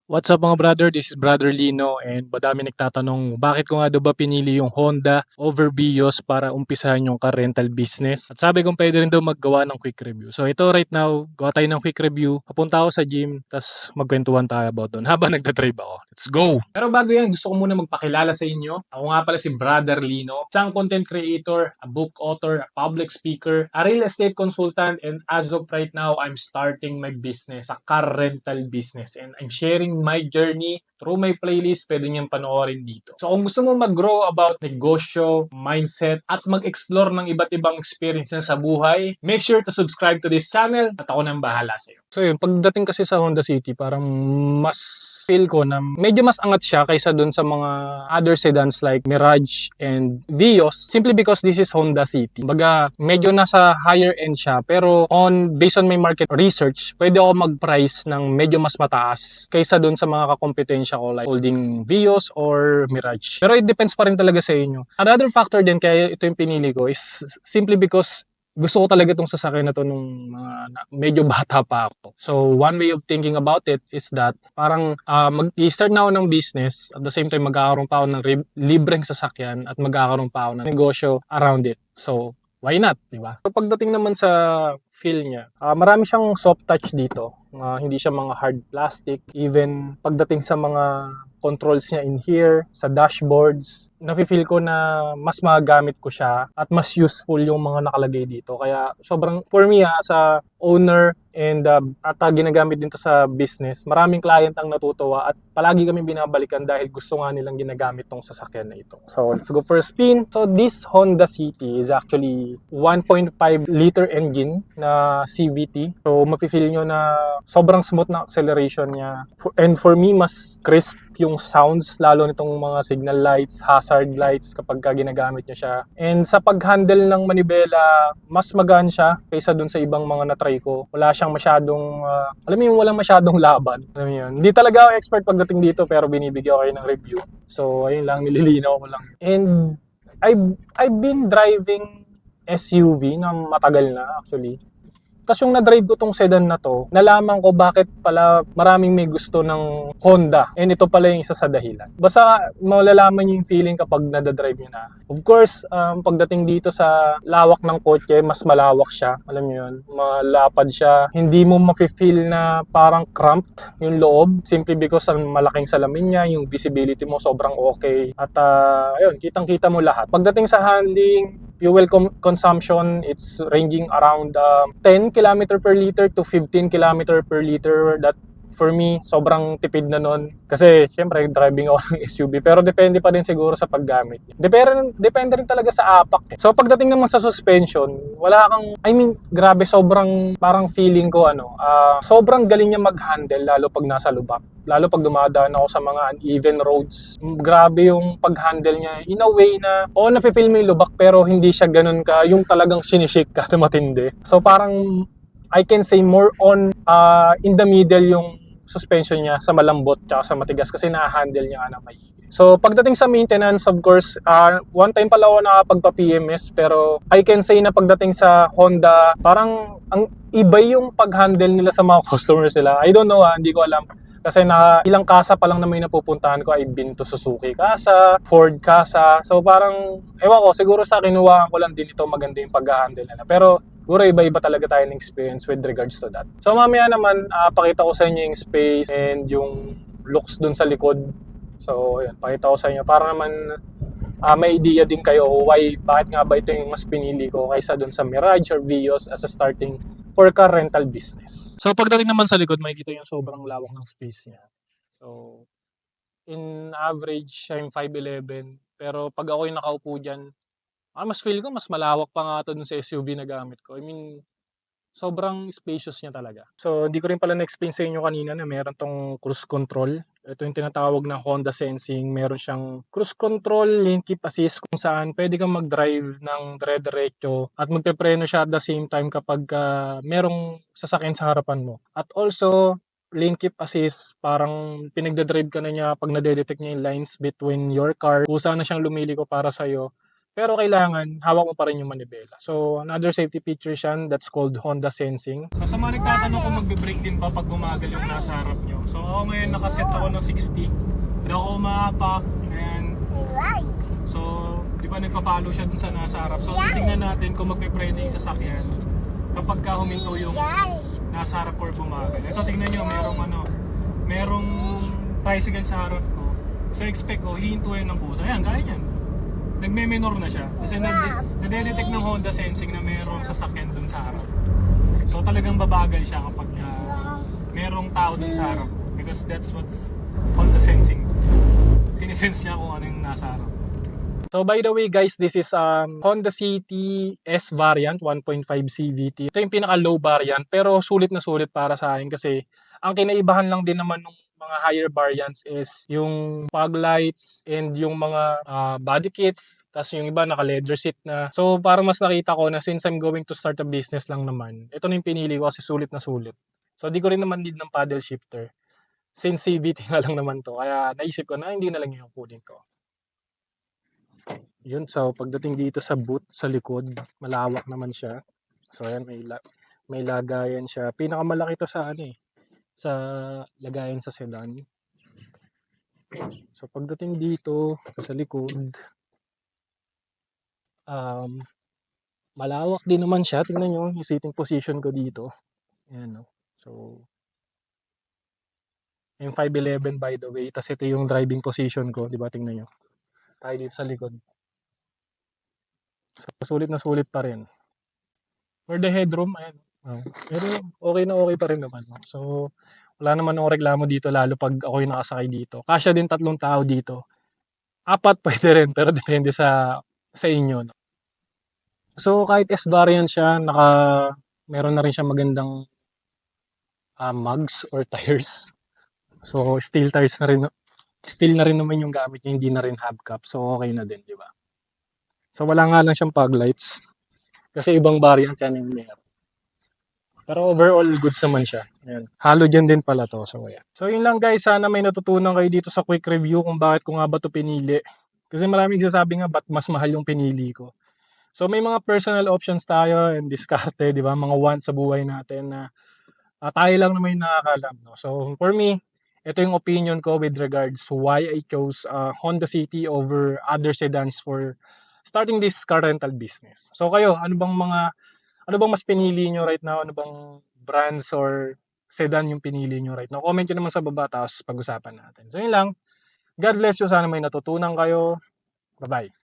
What's up mga brother? This is Brother Lino and madami nagtatanong bakit ko nga daw ba pinili yung Honda over Vios para umpisahan yung car rental business. At sabi kong pwede rin daw maggawa ng quick review. So ito right now, gawa tayo ng quick review. Papunta ako sa gym, tas magkwentuhan tayo about doon habang nagdadrive ako. Let's go! Pero bago yan, gusto ko muna magpakilala sa inyo. Ako nga pala si Brother Lino, isang content creator, a book author, a public speaker, a real estate consultant, and as of right now, I'm starting my business, a car rental business. And I'm sharing my journey through my playlist, pwede niyang panoorin dito. So kung gusto mo mag-grow about negosyo, mindset, at mag-explore ng iba't ibang experiences sa buhay, make sure to subscribe to this channel at ako nang bahala sa'yo. So yun, pagdating kasi sa Honda City, parang mas feel ko na medyo mas angat siya kaysa dun sa mga other sedans like Mirage and Vios simply because this is Honda City. Baga, medyo nasa higher end siya pero based on my market research, pwede ako mag-price ng medyo mas mataas kaysa dun sa mga kakompetensya ko like holding Vios or Mirage. Pero it depends pa rin talaga sa inyo. Another factor din kaya ito yung pinili ko is simply because gusto ko talaga itong sasakyan na to nung medyo bata pa ako. So, one way of thinking about it is that parang mag-i-start na ako ng business at the same time magkakaroon pa ako ng libreng sasakyan at magkakaroon pa ako ng negosyo around it. So, why not, di ba? So, pagdating naman sa feel niya, marami siyang soft touch dito. Hindi siya mga hard plastic. Even pagdating sa mga controls niya in here, sa dashboards, nafe-feel ko na mas magagamit ko siya at mas useful yung mga nakalagay dito. Kaya sobrang, for me as a owner and at ginagamit din to sa business, maraming client ang natutuwa at palagi kami binabalikan dahil gusto nga nilang ginagamit tong sasakyan na ito. So let's go for a spin. So this Honda City is actually 1.5 liter engine na CVT. So mafe-feel nyo na sobrang smooth na acceleration niya. And for me, mas crisp yung sounds, lalo nitong mga signal lights, hazard lights kapag ginagamit niya siya. And sa pag-handle ng manibela, mas magaan siya kaysa dun sa ibang mga na-try ko. Wala siyang masyadong, alam mo yung walang masyadong laban. Alam mo yun. Hindi talaga ako expert pagdating dito pero binibigyan ko kayo ng review. So, ayun lang, nililinaw ko lang. And I've been driving SUV na matagal na actually. Tapos yung na-drive ko tong sedan na to, nalaman ko bakit pala maraming may gusto ng Honda. And ito pala yung isa sa dahilan. Basta malalaman nyo yung feeling kapag nadadrive nyo na. Of course, pagdating dito sa lawak ng kotse, mas malawak siya. Alam nyo yun, malapad siya. Hindi mo mafe-feel na parang cramped yung loob. Simply because ang malaking salamin niya, yung visibility mo sobrang okay. At ayun, kitang-kita mo lahat. Pagdating sa handling, fuel consumption, it's ranging around 10 km per liter to 15 km per liter. That for me, sobrang tipid na nun. Kasi, syempre, driving ako ng SUV. Pero depende pa din siguro sa paggamit. Depende rin talaga sa apak. So, pagdating naman sa suspension, wala kang, grabe, sobrang, parang feeling ko, sobrang galing niya mag-handle, lalo pag nasa lubak. Lalo pag dumadaan ako sa mga uneven roads. Grabe yung pag-handle niya. In a way na, nafe-feel mo yung lubak, pero hindi siya ganun ka, yung talagang sinishake ka na matindi. So, parang, I can say more on in the middle yung suspension niya sa malambot tsaka sa matigas kasi na-handle niya na may. So pagdating sa maintenance, of course, one time pala ako nakapagpa-PMS pero I can say na pagdating sa Honda, parang ang iba yung pag-handle nila sa mga customers nila. I don't know, hindi ko alam. Kasi ilang kasa pa lang na may napupuntahan ko, I've been to Suzuki Kasa, Ford Kasa. So parang, ewan ko, siguro sa kinuha ko lang din ito, maganda yung pag-handle nila. Pero siguro iba-iba talaga tayo ng experience with regards to that. So mamaya naman, pakita ko sa inyo yung space and yung looks dun sa likod. So yun, pakita ko sa inyo para naman may idea din kayo bakit nga ba ito yung mas pinili ko kaysa dun sa Mirage or Vios as a starting for car rental business. So pagdating naman sa likod, makikita yung sobrang lawak ng space niya. So in average, I'm 5'11", pero pag ako yung nakaupo dyan, mas feel ko mas malawak pa nga ito dun sa SUV na gamit ko. I mean, sobrang spacious niya talaga. So, hindi ko rin pala na-explain sa inyo kanina na meron tong cruise control. Ito yung tinatawag na Honda Sensing. Meron siyang cruise control, lane keep assist kung saan pwede kang mag-drive ng dire-diretso at magpepreno siya at the same time kapag merong sasakyan sa harapan mo. At also, lane keep assist, parang pinagdadrive ka na niya pag nadedetect niya yung lines between your car. Kusa na siyang lumiliko para sa'yo. Pero kailangan hawak mo pa rin yung manibela. So, another safety feature yan, that's called Honda Sensing. So, sa mga nagtatanong kung magbe-brake din ba pag gumagal yung nasa harap nyo. So, ako ngayon nakaset ako ng 60. Hindi ako umaapak. And, so, di ba nagpa-follow siya dun sa nasa harap. So, titingnan natin kung magpe-preno yung sasakyan kapag ka huminto yung nasa harap or bumagal. Ito, tingnan nyo, merong tricycle sa harap ko. So, expect ko, hihintuin ng puso. Ayan, gaya yan. Nagme-minor na siya. Kasi nade-detect ng Honda Sensing na merong sasakyan dun sa harap. So, talagang babagal siya kapag merong tao dun sa harap. Because that's what's Honda Sensing. Sinisense niya kung ano yung nasa harap. So by the way guys, this is Honda City S variant 1.5 CVT. Ito yung pinaka low variant pero sulit na sulit para sa akin kasi ang kinaibahan lang din naman ng mga higher variants is yung fog lights and yung mga body kits. Tapos yung iba naka leather seat na. So para mas nakita ko na since I'm going to start a business lang naman, ito na yung pinili ko kasi sulit na sulit. So di ko rin naman need ng paddle shifter. Since CVT nga lang naman to, kaya naisip ko na hindi na lang yung kunin ko. Yun, so pagdating dito sa boot sa likod, malawak naman siya. So ayan, may lagayan siya. Pinakamalaki to sa sa lagayan sa sedan. So pagdating dito sa likod, malawak din naman siya. Tingnan nyo yung sitting position ko dito. Ayan, no? So yung 5'11" by the way, tas ito yung driving position ko, di ba? Tingnan nyo. Tayo dito sa likod. So, sulit na sulit pa rin. For the headroom, ayan. Pero okay pa rin naman. No? So, wala naman akong reklamo dito lalo pag ako yung nakasakay dito. Kasya din 3 tao dito. 4 pwede rin, pero depende sa inyo. No? So, kahit S variant siya, meron na rin siya magandang mugs or tires. So, steel tires na rin. Steel na rin naman yung gamit niya, hindi na rin hubcap. So, okay na din, di ba? So, wala nga lang siyang fog lights. Kasi ibang variant yan yung meron. Pero overall, goods naman siya. Ayan. Halogen din pala to. So, ayan. So, yun lang guys. Sana may natutunan kayo dito sa quick review kung bakit ko nga ba to pinili. Kasi maraming sasabi nga, ba't mas mahal yung pinili ko. So, may mga personal options tayo and diskarte, di ba? Mga wants sa buhay natin na tayo lang naman yung nakakalam. No? So, for me, ito yung opinion ko with regards to why I chose Honda City over other sedans for starting this car rental business. So, kayo, ano bang mas pinili nyo right now? Ano bang brands or sedan yung pinili nyo right now? Comment nyo naman sa baba tapos pag-usapan natin. So yun lang. God bless you. Sana may natutunan kayo. Bye-bye.